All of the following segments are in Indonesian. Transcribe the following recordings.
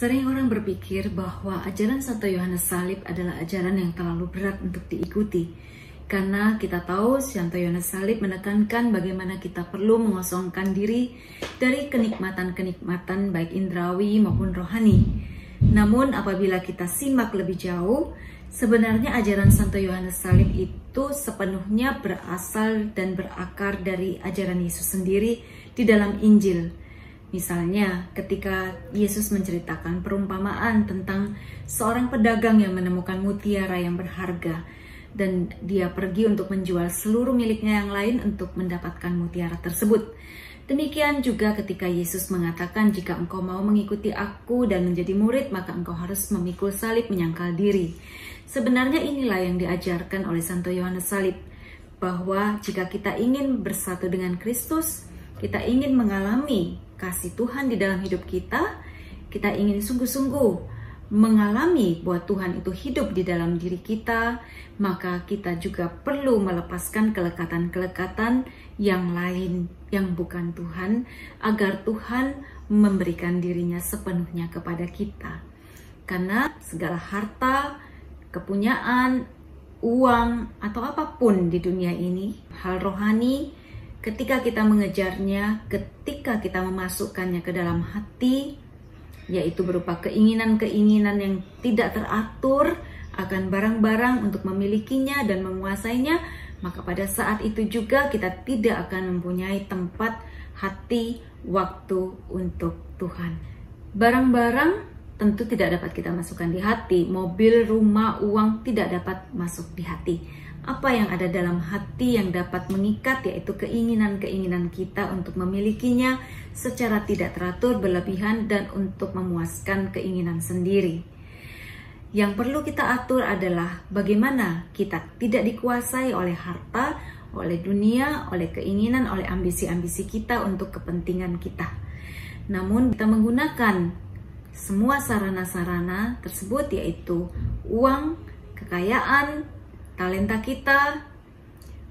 Sering orang berpikir bahwa ajaran Santo Yohanes Salib adalah ajaran yang terlalu berat untuk diikuti. Karena kita tahu Santo Yohanes Salib menekankan bagaimana kita perlu mengosongkan diri dari kenikmatan-kenikmatan baik indrawi maupun rohani. Namun apabila kita simak lebih jauh, sebenarnya ajaran Santo Yohanes Salib itu sepenuhnya berasal dan berakar dari ajaran Yesus sendiri di dalam Injil. Misalnya, ketika Yesus menceritakan perumpamaan tentang seorang pedagang yang menemukan mutiara yang berharga dan dia pergi untuk menjual seluruh miliknya yang lain untuk mendapatkan mutiara tersebut. Demikian juga ketika Yesus mengatakan, jika engkau mau mengikuti aku dan menjadi murid, maka engkau harus memikul salib menyangkal diri. Sebenarnya inilah yang diajarkan oleh Santo Yohanes Salib, bahwa jika kita ingin bersatu dengan Kristus, kita ingin mengalami kasih Tuhan di dalam hidup kita, kita ingin sungguh-sungguh mengalami bahwa Tuhan itu hidup di dalam diri kita, maka kita juga perlu melepaskan kelekatan-kelekatan yang lain yang bukan Tuhan, agar Tuhan memberikan dirinya sepenuhnya kepada kita. Karena segala harta, kepunyaan, uang, atau apapun di dunia ini, hal rohani, ketika kita mengejarnya, ketika kita memasukkannya ke dalam hati, yaitu berupa keinginan-keinginan yang tidak teratur akan barang-barang untuk memilikinya dan menguasainya, maka pada saat itu juga kita tidak akan mempunyai tempat, hati, waktu untuk Tuhan. Barang-barang tentu tidak dapat kita masukkan di hati, mobil, rumah, uang tidak dapat masuk di hati. Apa yang ada dalam hati yang dapat mengikat, yaitu keinginan-keinginan kita untuk memilikinya secara tidak teratur, berlebihan, dan untuk memuaskan keinginan sendiri. Yang perlu kita atur adalah bagaimana kita tidak dikuasai oleh harta, oleh dunia, oleh keinginan, oleh ambisi-ambisi kita untuk kepentingan kita. Namun kita menggunakan semua sarana-sarana tersebut, yaitu uang, kekayaan, talenta kita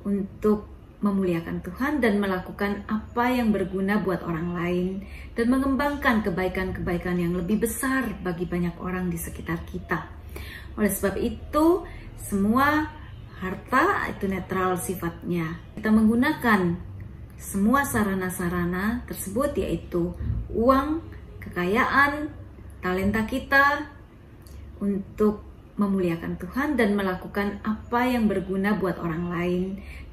untuk memuliakan Tuhan dan melakukan apa yang berguna buat orang lain dan mengembangkan kebaikan-kebaikan yang lebih besar bagi banyak orang di sekitar kita. Oleh sebab itu, semua harta itu netral sifatnya. Kita menggunakan semua sarana-sarana tersebut, yaitu uang, kekayaan, talenta kita untuk memuliakan Tuhan dan melakukan apa yang berguna buat orang lain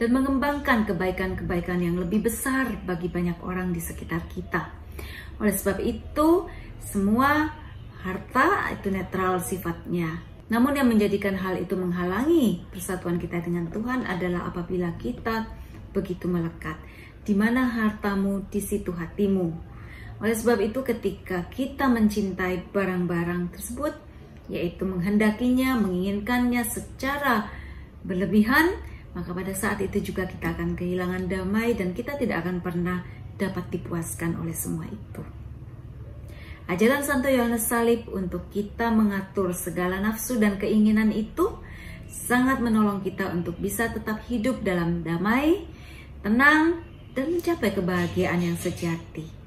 dan mengembangkan kebaikan-kebaikan yang lebih besar bagi banyak orang di sekitar kita. Oleh sebab itu, semua harta itu netral sifatnya. Namun yang menjadikan hal itu menghalangi persatuan kita dengan Tuhan adalah apabila kita begitu melekat. Di mana hartamu, di situ hatimu. Oleh sebab itu, ketika kita mencintai barang-barang tersebut, yaitu menghendakinya, menginginkannya secara berlebihan, maka pada saat itu juga kita akan kehilangan damai dan kita tidak akan pernah dapat dipuaskan oleh semua itu. Ajaran Santo Yohanes Salib untuk kita mengatur segala nafsu dan keinginan itu sangat menolong kita untuk bisa tetap hidup dalam damai, tenang, dan mencapai kebahagiaan yang sejati.